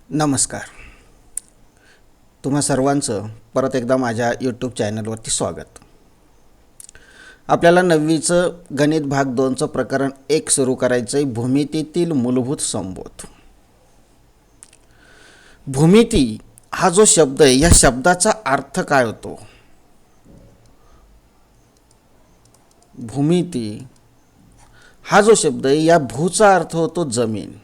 नमस्कार. तुम्हा सर्वांचं परत एकदा माझ्या यूट्यूब चॅनलवरती स्वागत. आपल्याला 9वीचं गणित भाग 2चं प्रकरण 1 सुरू करायचं आहे. भूमितीतील मूलभूत संबोध. भूमिती हा जो शब्द आहे, या शब्दाचा अर्थ काय होतो? भूमिती हा जो शब्द आहे, या भूचा अर्थ होतो जमीन.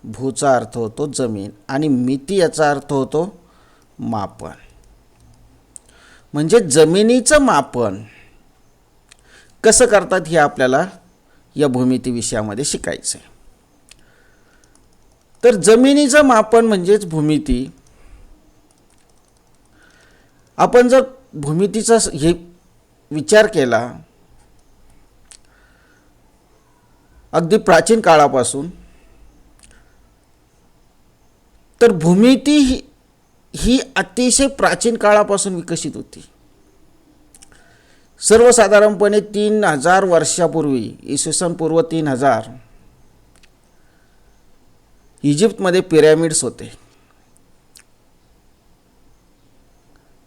भूचा अर्थ होतो जमीन आणि मिती याचा अर्थ होतो मापन. म्हणजे जमिनीचं मापन कसं करतात हे आपल्याला या भूमिती विषयामध्ये शिकायचं आहे. तर जमिनीचं मापन म्हणजेच भूमिती. आपण जर भूमितीचा हे विचार केला अगदी प्राचीन काळापासून, तर भूमिती ही अतिशय प्राचीन काळापासून विकसित होती. सर्वसाधारणपणे 3000 वर्षापूर्वी, इसवी सन पूर्व 3000, इजिप्तमध्ये पिरॅमिड्स होते.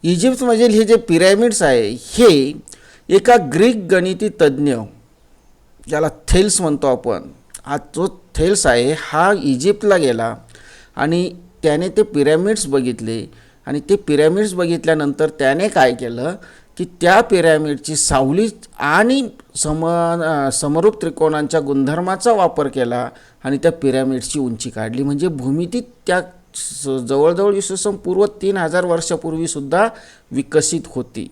इजिप्तमधील हे जे पिरॅमिड्स आहे, हे एका ग्रीक गणिती तज्ज्ञ, ज्याला थेल्स म्हणतो आपण, हा जो थेल्स आहे हा इजिप्तला गेला आणि त्याने ते पिरॅमिड्स बघितले. आणि ते पिरॅमिड्स बघितल्यानंतर त्याने काय केलं की त्या पिरॅमिडची सावली आणि समरूप त्रिकोणांच्या गुणधर्माचा वापर केला आणि त्या पिरॅमिड्सची उंची काढली. म्हणजे भूमिती त्या जवळजवळ इसवी सन पूर्व 3000 वर्षापूर्वीसुद्धा विकसित होती.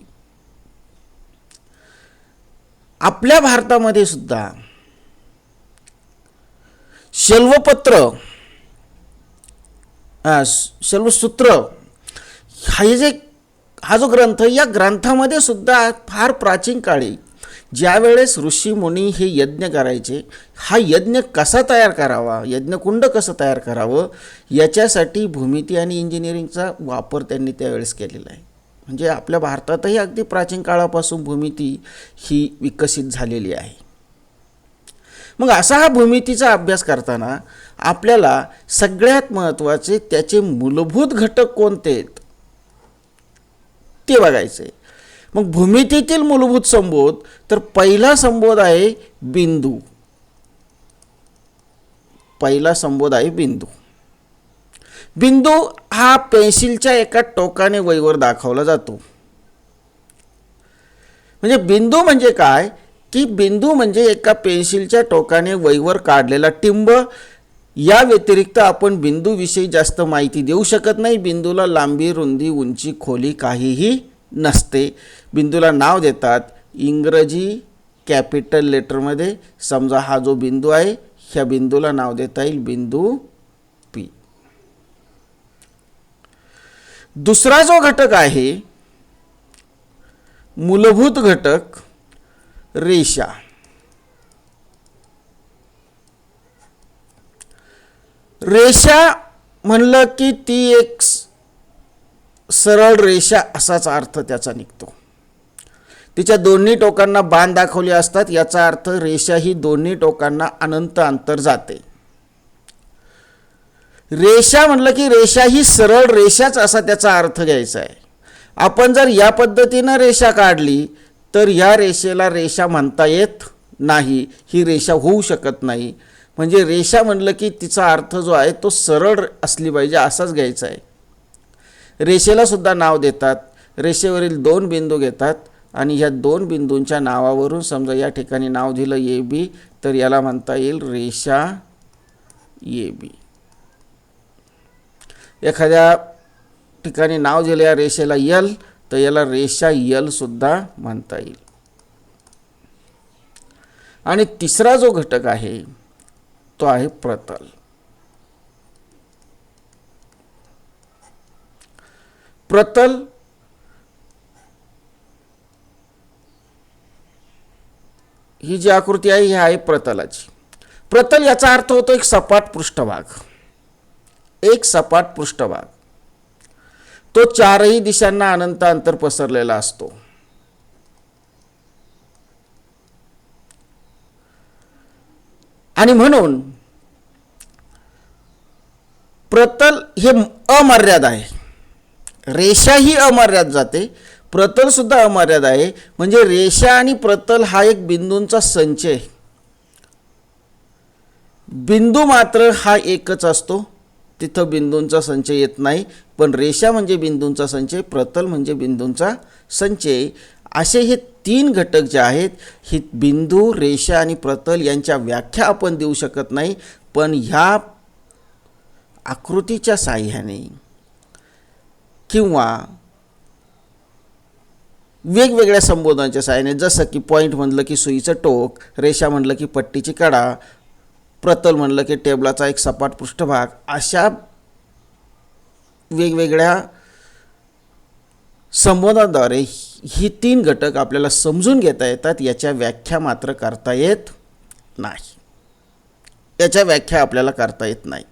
आपल्या भारतामध्ये सुद्धा शैलवपत्र, शैलसूत्र हा जो ग्रंथ, या ग्रंथामध्ये सुद्धा फार प्राचीन काळी ज्यावेळेस ऋषीमुनी हे यज्ञ करायचे, हा यज्ञ कसा तयार करावा, यज्ञकुंड कसं तयार करावं, याच्यासाठी भूमिती आणि इंजिनिअरिंगचा वापर त्यांनी त्यावेळेस केलेला आहे. म्हणजे आपल्या भारतातही अगदी प्राचीन काळापासून भूमिती ही विकसित झालेली आहे. मग असा हा भूमितीचा अभ्यास करताना आपल्याला सगळ्यात महत्त्वाचे त्याचे मूलभूत घटक कोणते आहेत ते बघायचे. मग भूमितीतील मूलभूत संबोध, तर पहिला संबोध आहे बिंदू. पहिला संबोध आहे बिंदू. बिंदू हा पेन्सिलच्या एका टोकाने वहीवर दाखवला जातो. म्हणजे बिंदू म्हणजे काय की बिंदू म्हणजे एका पेन्सिलच्या टोकाने वहीवर काढलेला टिंब. या व्यतिरिक्त आपण बिंदूविषयी जास्त माहिती देऊ शकत नाही. बिंदूला लांबी, रुंदी, उंची, खोली काहीही नसते. बिंदूला नाव देतात इंग्रजी कॅपिटल लेटरमध्ये. समजा हा जो बिंदू आहे, ह्या बिंदूला नाव देता येईल बिंदू पी. दुसरा जो घटक आहे मूलभूत घटक, रेषा. रेषा म्हणलं की ती एक सरळ रेषा असाच अर्थ त्याचा निघतो. तिच्या दोन्ही टोकांना बाण दाखवले असतात, याचा अर्थ रेषा ही दोन्ही टोकांना अनंत अंतर जाते. रेषा म्हणलं की रेषा ही सरळ रेषाच असा त्याचा अर्थ घ्यायचा आहे. आपण जर या पद्धतीनं रेषा काढली तर या रेषेला रेषा म्हणता येत नाही, ही रेषा होऊ शकत नाही. म्हणजे रेषा म्हणलं की तिचा अर्थ जो आहे तो सरळ असली पाहिजे असाच घ्यायचा आहे. रेषेला सुद्धा नाव देतात. रेषेवरील 2 बिंदू घेतात आणि ह्या 2 बिंदूंच्या नावावरून, समजा या ठिकाणी नाव दिलं ए बी, तर याला म्हणता येईल रेषा ए बी. एखाद्या ठिकाणी नाव दिलं या रेषेला यल, तर याला रेषा यल सुद्धा म्हणता येईल. आणि तिसरा जो घटक आहे तो आहे प्रतल. प्रतल ही जी आकृती आहे ही आहे प्रतलाची. प्रतल याचा अर्थ होतो एक सपाट पृष्ठभाग. एक सपाट पृष्ठभाग तो 4ही दिशांना अनंत अंतर पसरलेला असतो. आणि म्हणून प्रतल हे अमर्याद आहे, रेषा ही अमर्याद जाते, प्रतल सुद्धा अमर्याद आहे. म्हणजे रेषा आणि प्रतल हा एक बिंदूंचा संच आहे. बिंदू मात्र हा एकच असतो, तिथं बिंदूंचा संच येत नाही. पण रेषा म्हणजे बिंदूंचा संच, प्रतल म्हणजे बिंदूंचा संच. असे हे तीन घटक जे आहेत, ही बिंदू, रेषा आणि प्रतल यांच्या व्याख्या आपण देऊ शकत नाही. पण ह्या आकृतीच्या साहाय्याने किंवा वेगवेगळ्या संबोधनाच्या साहाय्याने, जसं की पॉईंट म्हणलं की सुईचं टोक, रेषा म्हणलं की पट्टीची कडा, प्रतल म्हणलं की टेबलाचा एक सपाट पृष्ठभाग, अशा वेगवेगळ्या संबोधनाद्वारे ही तीन घटक आपल्याला समजून घेता येतात. याच्या व्याख्या मात्र करता येत नाही. याच्या व्याख्या आपल्याला करता येत नाही.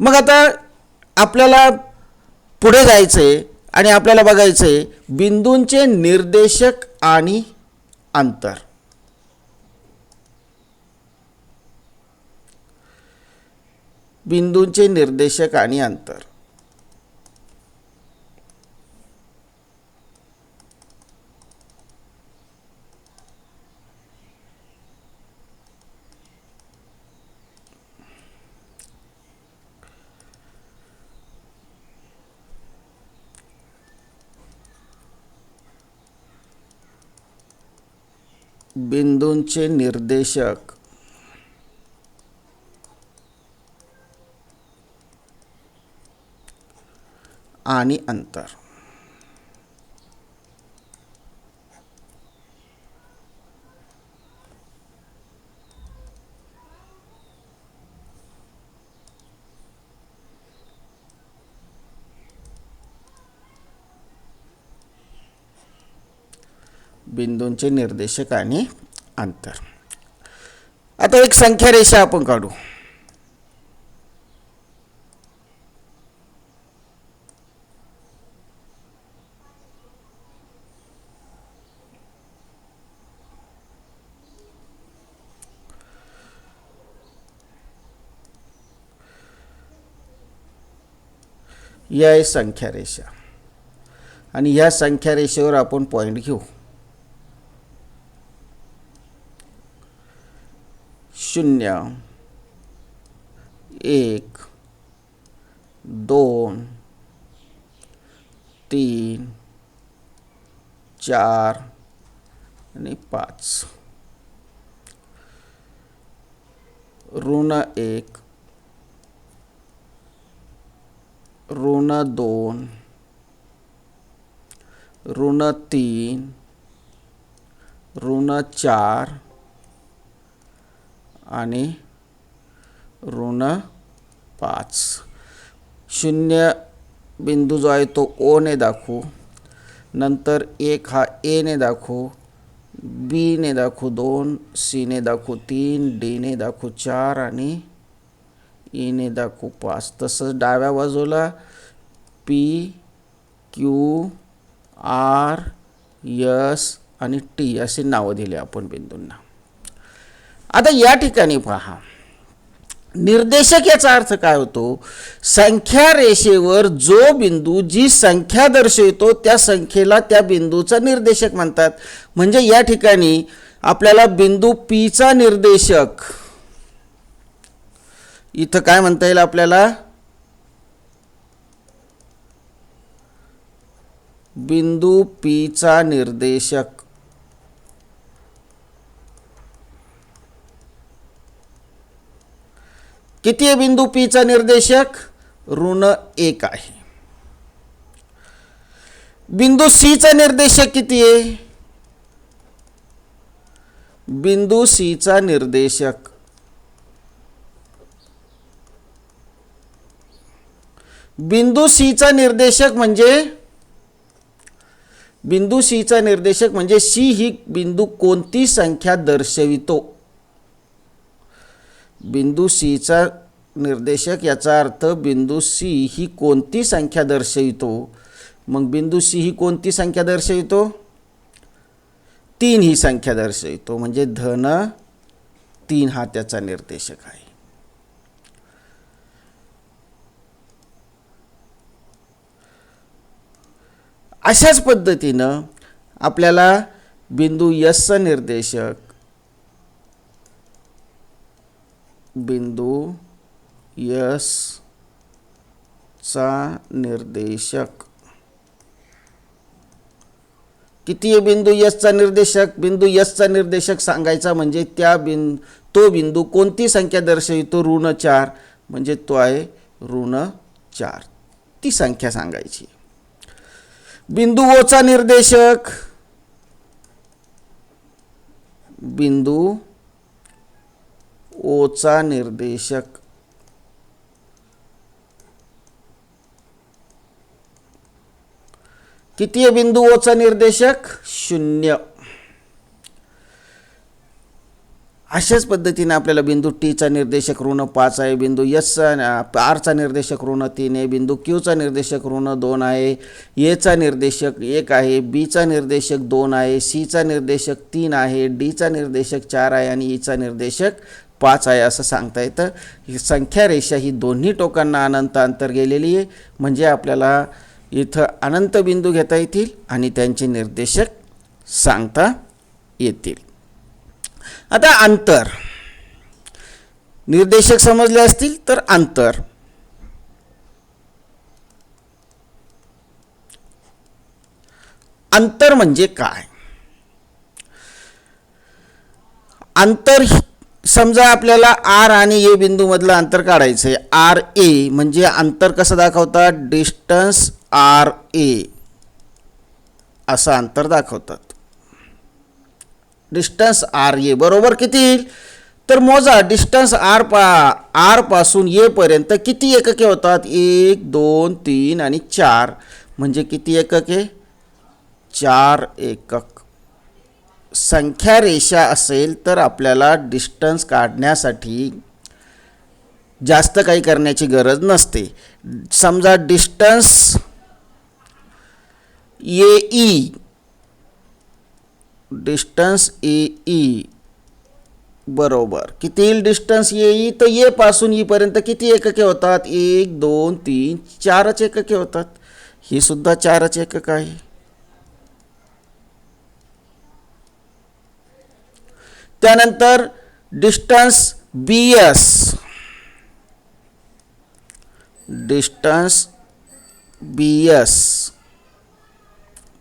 मग आता आपल्याला पुढे जायचंय आणि आपल्याला बघायचंय बिंदूंचे निर्देशक आणि अंतर. बिंदूंचे निर्देशक आणि अंतर. बिंदूंचे निर्देशक आणि अंतर. बिंदूंचे निर्देशक आणि अंतर. आता एक संख्या रेषा आपण काढू. या आहे संख्या रेषा आणि ह्या संख्या रेषेवर आपण पॉईंट घेऊ. 0 1 2 3 4 आणि 5. -1 -2 -3 -4 आणि -5. 0 बिंदू जो आहे तो ओ ने दाखवू, नंतर 1 हा ए ने दाखवू, बी ने दाखवू 2, सी ने दाखवू 3, डी ने दाखवू 4 आणि ई ने दाखवू 5. तसंच डाव्या बाजूला पी, क्यू, आर, एस आणि टी असे नावं दिले आपण बिंदूंना. आता या ठिकाणी पहा, निर्देशक याचा अर्थ काय होतो? संख्या रेषेवर जो बिंदू जी संख्या दर्शवतो त्या संख्येला त्या बिंदूचा निर्देशक म्हणतात. म्हणजे या ठिकाणी आपल्याला बिंदू पी चा निर्देशक इथं काय म्हणता येईल आपल्याला? बिंदू पी चा निर्देशक किती आहे? बिंदू पी चा निर्देशक -1 आहे. बिंदू सी चा निर्देशक किती आहे? बिंदू सी चा निर्देशक बिंदू सी चा निर्देशक म्हणजे सी ही बिंदू कोणती संख्या दर्शवितो. बिंदू सी चा निर्देशक याचा अर्थ बिंदू सी ही कोणती संख्या दर्शवितो. मग बिंदू सी ही कोणती संख्या दर्शवितो? 3 ही संख्या दर्शवितो. म्हणजे -3 हा त्याचा निर्देशक आहे. अशाच पद्धतीनं आपल्याला बिंदू यसचा निर्देशक, बिंदू यसचा निर्देशक किती आहे? बिंदू यसचा निर्देशक, बिंदू यसचा निर्देशक सांगायचा म्हणजे तो बिंदू कोणती संख्या दर्शवितो? ऋण 4, म्हणजे तो आहे ऋण 4, ती संख्या सांगायची. बिंदू ओचा निर्देशक, बिंदू ओचा निर्देशक किती आहे? बिंदू ओचा निर्देशक 0. अशाच पद्धतीने आपल्याला बिंदू टीचा निर्देशक ऋण 5 आहे, बिंदू आरचा निर्देशक ऋण 3 आहे, बिंदू क्यूचा निर्देशक ऋण 2 आहे, एचा निर्देशक 1 आहे, बीचा निर्देशक 2 आहे, सीचा निर्देशक 3 आहे, डीचा निर्देशक 4 आहे आणि ईचा निर्देशक 5 आहे असं सांगता येतं. ही संख्या रेषा ही दोन्ही टोकांना अनंत अंतर गेलेली आहे, म्हणजे आपल्याला इथं अनंत बिंदू घेता येतील आणि त्यांचे निर्देशक सांगता येतील. आता अंतर, निर्देशक समजले असतील तर अंतर. अंतर म्हणजे काय? अंतर समजा आपल्याला आर आणि ए बिंदू मधलं अंतर काढायचं आहे. आर ए म्हणजे अंतर कसं दाखवतात? डिस्टन्स आर ए असं अंतर दाखवतात. डिस्टन्स आर ए बरोबर किती येईल? तर मोजा. डिस्टन्स आर पासून ए पर्यंत किती एकके होतात? 1 2 3 आणि 4, म्हणजे किती एकके? 4 एकक. संख्या रेषा असेल तर आपल्याला डिस्टन्स काढण्यासाठी जास्त काही करण्याची गरज नसते. समजा डिस्टन्स ए ई बरोबर किती येईल? डिस्टन्स ए ई, तर ए पासून ई पर्यंत किती एकके होतात? 1 2 3 4च एकके होतात. ही सुद्धा 4च एकक आहे. त्यानंतर डिस्टन्स बी एस,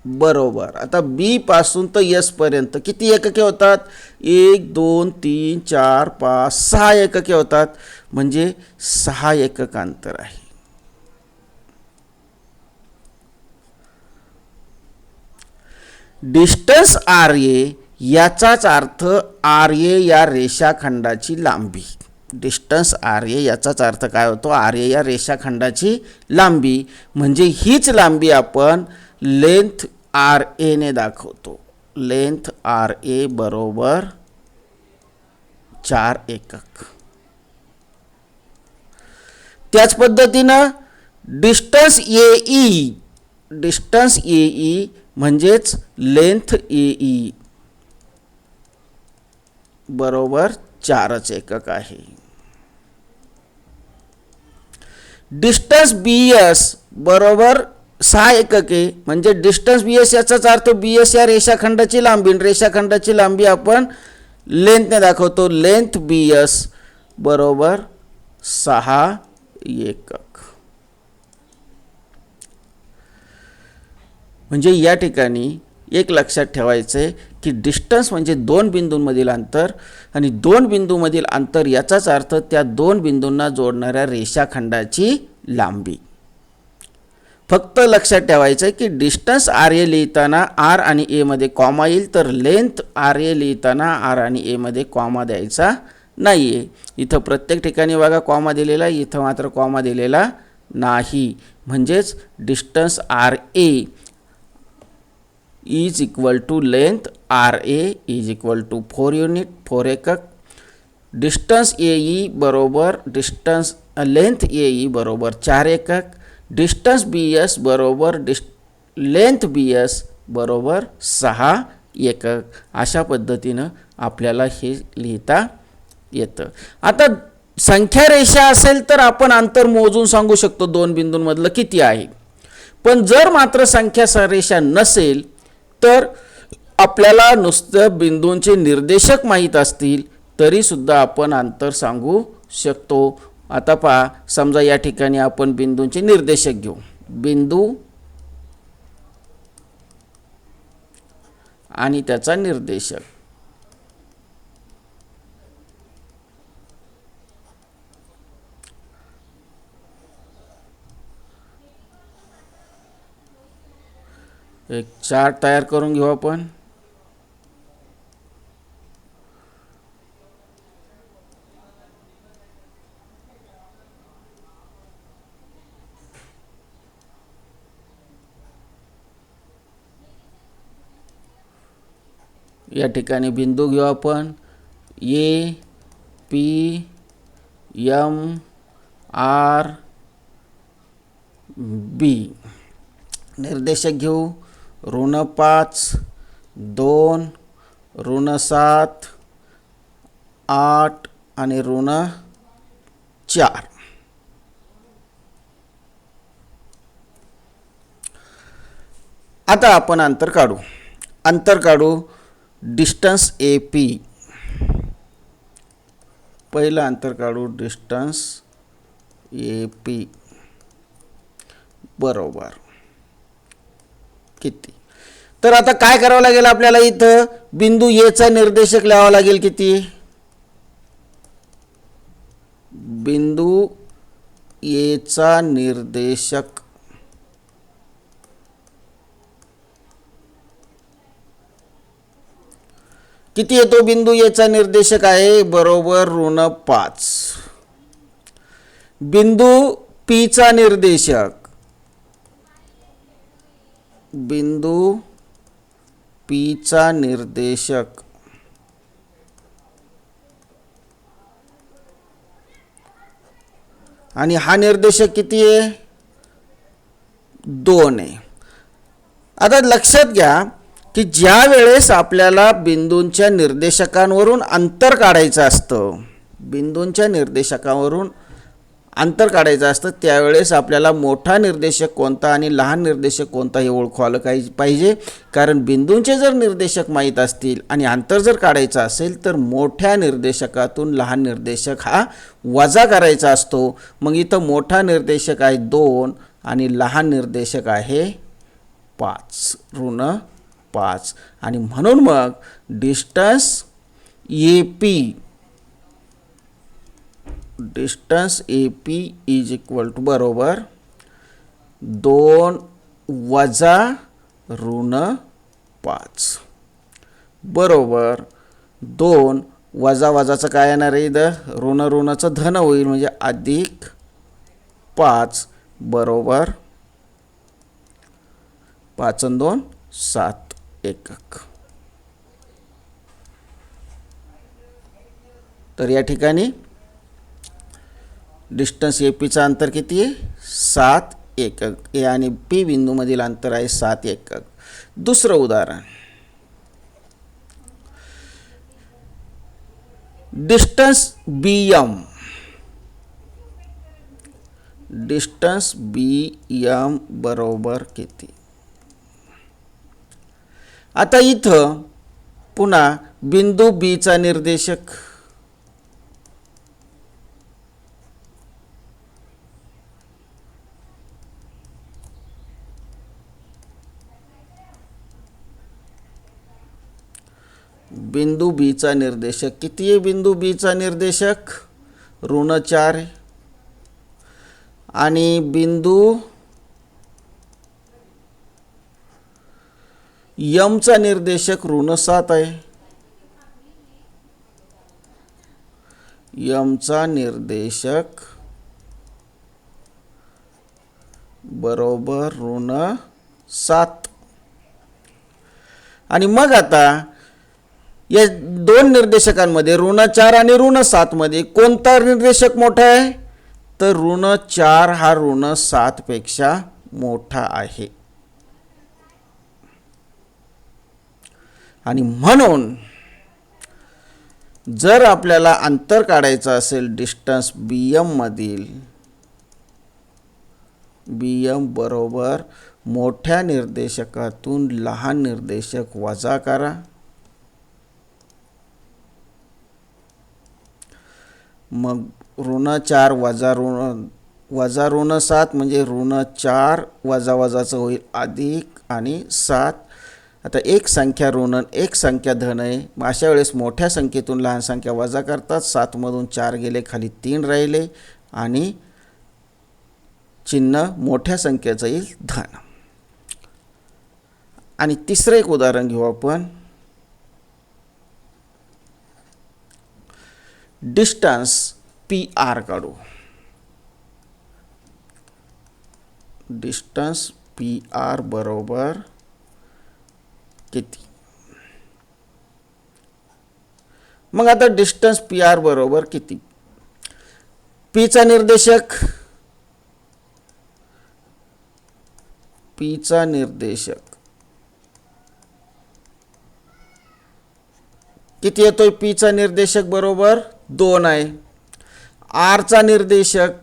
बरोबर. आता बी पासून तर एस पर्यंत किती एकके होतात? 1 2 3 4 5 6 एकके होतात, म्हणजे 6 एकक अंतर आहे. डिस्टन्स आर ए याचाच अर्थ आर ए या रेषाखंडाची लांबी. डिस्टन्स आर ए याचाच अर्थ काय होतो? आर ए या रेषाखंडाची लांबी, म्हणजे हीच लांबी आपण लेंथ आर ए ने दाखवतो. लेंथ आर ए बरोबर 4 एकक. त्याच पद्धतीनं डिस्टन्स ए ई म्हणजेच लेंथ ए ई बरोबर 4च एकक आहे. डिस्टन्स बी एस बरोबर 6 एकके, म्हणजे डिस्टन्स बी एस याचाच अर्थ बी एस या रेषाखंडाची लांबी, रेषाखंडाची लांबी आपण लेंथने दाखवतो. लेंथ बी एस बरोबर 6 एकक. म्हणजे या ठिकाणी एक लक्षात ठेवायचं आहे की डिस्टन्स म्हणजे दोन बिंदूंमधील अंतर, आणि दोन बिंदूंमधील अंतर याचाच अर्थ त्या दोन बिंदूंना जोडणाऱ्या रेषाखंडाची लांबी. फक्त लक्षात ठेवायचं आहे की डिस्टन्स आर ए लिहिताना आर आणि ए मध्ये कॉमा येईल, तर लेंथ आर ए लिहिताना आर आणि ए मध्ये कॉमा द्यायचा नाही आहे. इथं प्रत्येक ठिकाणी बघा कॉमा दिलेला, इथं मात्र कॉमा दिलेला नाही. म्हणजेच distance R A is equal to length R A is equal to 4 unit 4 एकक. डिस्टन्स ए ई बरोबर लेंथ ए ई बरोबर 4 एकक. डिस्टन्स बी एस बरोबर लेंथ बी एस बरोबर 6 एकक. अशा पद्धतीनं आपल्याला हे लिहिता येतं. आता संख्या रेषा असेल तर आपण अंतर मोजून सांगू शकतो दोन बिंदूंमधलं किती आहे. पण जर मात्र संख्या सरेषा नसेल तर आपल्याला नुसतं बिंदूंचे निर्देशक माहीत असतील तरी सुद्धा आपण अंतर सांगू शकतो. आता पहा, समजा या ठिकाणी आपण बिंदूंचे निर्देशक घेऊ. बिंदू आणि त्याचा निर्देशक. एक चार्ट तयार करून घेऊ आपण. या ठिकाणी बिंदू घेऊ आपण. A P M R B. निर्देशक घेऊ. -5, 2, -7, 8 आणि -4. आता आपण अंतर काढू. Distance A P. पहिलं अंतर काढू. डिस्टन्स ए पी बरोबर किती. तर आता काय करावं लागेल आपल्याला, इथं बिंदू ए चा निर्देशक लावावा लागेल. किती? बिंदू ए चा निर्देशक किती येतो? बिंदू ए चा निर्देशक आहे बरोबर -5. बिंदू पी चा निर्देशक आणि हा निर्देशक किती आहे? 2 आहे. आता लक्षात घ्या की ज्या वेळेस आपल्याला बिंदूंच्या निर्देशकांवरून अंतर काढायचं असतं, त्यावेळेस आपल्याला मोठा निर्देशक कोणता आणि लहान निर्देशक कोणता हे ओळखायला पाहिजे. कारण बिंदूंचे जर निर्देशक माहीत असतील आणि अंतर जर काढायचं असेल तर मोठ्या निर्देशकातून लहान निर्देशक हा वजा करायचा असतो. मग इथं मोठा निर्देशक आहे 2 आणि लहान निर्देशक आहे 5, -5. आणि म्हणून मग distance A P is equal to बरोबर 2 वजा -5 बरोबर 2 वजाचं काय येणार आहे? इथं ऋणाचं धन होईल म्हणजे +5 बरोबर 5 आणि 2 7 एकक. तर या ठिकाणी डिस्टन्स ए पीचा अंतर किती आहे? 7 एकक. ए आणि पी बिंदूमधील अंतर आहे 7 एकक. दुसरं उदाहरण. डिस्टन्स बी एम बरोबर किती? आता इथं पुन्हा बिंदू बी चा निर्देशक किती आहे? बिंदू बी चा निर्देशक -4 आहे आणि बिंदू यम चा निर्देशक -7 आहे. यम चा निर्देशक बरोबर -7. आणि मग आता या दोन निर्देशकांमध्ये -4 आणि -7 मध्ये कोणता निर्देशक मोठा आहे? तर -4 हा -7 पेक्षा मोठा आहे. आणि म्हणून जर आपल्याला अंतर काढायचं असेल डिस्टन्स बी एम मधील, बी एम बरोबर मोठ्या निर्देशकातून लहान निर्देशक वजा करा. मग ऋण 4 वजा ऋण 7 म्हणजे ऋण 4 वजा वजाचं होईल अधिक आणि 7. आता एक संख्या ऋण एक संख्या धन आहे. मग अशा वेळेस मोठ्या संख्येतून लहान संख्या वजा करतात. 7 मधून 4 गेले, खाली 3 राहिले आणि चिन्ह मोठ्या संख्येचं येईल धन. आणि तिसरं एक उदाहरण घेऊ आपण. डिस्टन्स PR काढू. डिस्टन्स PR बरोबर किती? मग आता डिस्टन्स PR बरोबर किती? Pचा निर्देशक किती येतोय? Pचा निर्देशक बरोबर 2 आहे. Rचा निर्देशक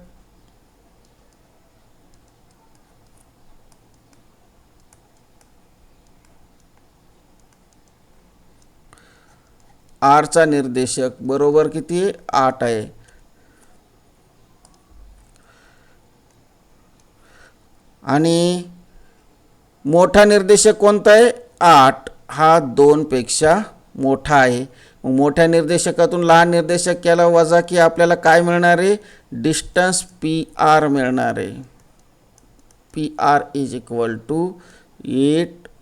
बरोबर किती आहे? 8 आहे. आणि मोठा निर्देशक कोणता आहे? 8. हा 2 पेक्षा मोठा आहे. मग मोठ्या निर्देशकातून लहान निर्देशक केला वजा की आपल्याला काय मिळणार आहे? डिस्टन्स PR मिळणार आहे. PR इज इक्वल टू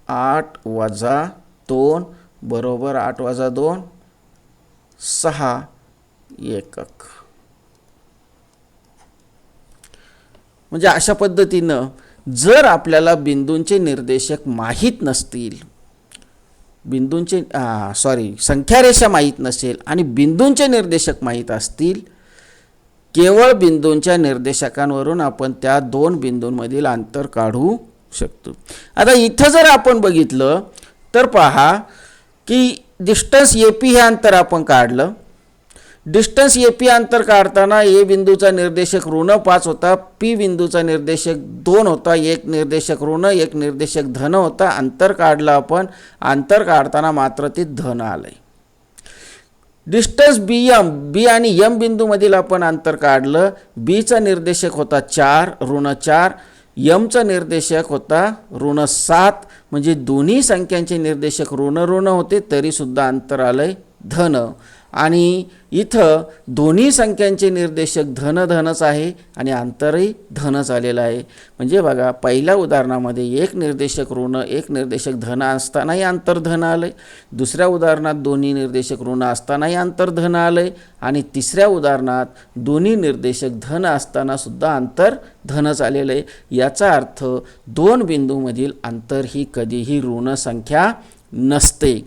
8 वजा 2 बरोबर 8 वजा 2 6 एकक. म्हणजे अशा पद्धतीनं जर आपल्याला बिंदूंचे निर्देशक माहीत नसतील, संख्यारेषा माहीत नसेल आणि बिंदूंचे निर्देशक माहीत असतील, केवळ बिंदूंच्या निर्देशकांवरून आपण त्या 2 बिंदूंमधील अंतर काढू शकतो. आता इथं जर आपण बघितलं तर पहा की डिस्टन्स AP हे अंतर आपण काढलं. डिस्टन्स AP अंतर काढताना A बिंदूचा निर्देशक ऋण 5 होता, P बिंदूचा निर्देशक 2 होता, एक निर्देशक ऋण एक निर्देशक धन होता. अंतर काढलं आपण. अंतर काढताना मात्र ते धन आलंय. डिस्टन्स B आणि M बिंदूमधील आपण अंतर काढलं. Bचा निर्देशक होता 4 ऋण 4, Mचा निर्देशक होता ऋण 7. म्हणजे दोन्ही संख्यांचे निर्देशक ऋण होते तरी सुद्धा अंतर आलंय धन. आणि इथं दोन्ही संख्यांचे निर्देशक धनच आहे आणि अंतरही धनच आलेलं आहे. म्हणजे बघा, पहिल्या उदाहरणामध्ये एक निर्देशक ऋण एक निर्देशक धन असतानाही अंतर धन आलंय. दुसऱ्या उदाहरणात दोन्ही निर्देशक ऋण असतानाही अंतर धन आलंय. आणि तिसऱ्या उदाहरणात दोन्ही निर्देशक धन असताना सुद्धा अंतर धनच आलेलं आहे. याचा अर्थ 2 बिंदूमधील अंतर ही कधीही ऋण संख्या नसते.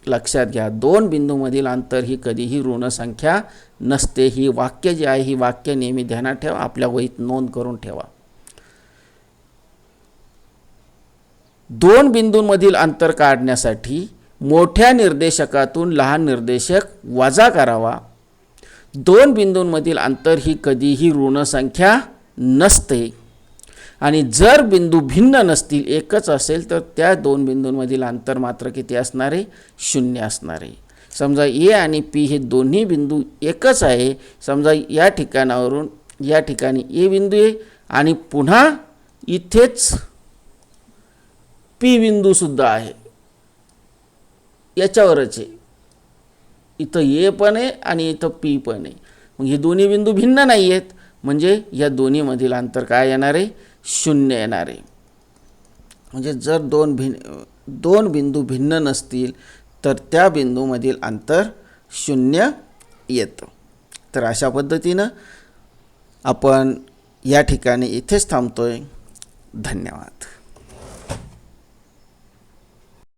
लक्षात घ्या, 2 बिंदूमधील अंतर ही कधीही ऋण संख्या नसते. ही वाक्य जी आहे, ही वाक्य नेहमी ध्यानात ठेवा, आपल्या वहीत नोंद करून ठेवा. 2 बिंदूंमधील अंतर काढण्यासाठी मोठ्या निर्देशकातून लहान निर्देशक वजा करावा. 2 बिंदूंमधील अंतर ही कधीही ऋण संख्या नसते. आणि जर बिंदू भिन्न नसतील, एकच असेल, तर त्या 2 बिंदूंमधील अंतर मात्र किती असणार आहे? 0 असणार आहे. समजा A आणि P हे दोन्ही बिंदू एकच आहे. समजा या ठिकाणावरून या ठिकाणी A बिंदू आहे आणि पुन्हा इथेच P बिंदू सुद्धा आहे. याच्यावरच आहे. इथं A पण आहे आणि इथं P पण आहे. मग हे दोन्ही बिंदू भिन्न नाही आहेत. म्हणजे या दोन्हीमधील अंतर काय येणार आहे? 0 येणार आहे. म्हणजे जर 2 बिंदू भिन्न नसतील तर त्या बिंदूमधील अंतर 0 येतं. तर अशा पद्धतीनं आपण या ठिकाणी इथेच थांबतोय. धन्यवाद.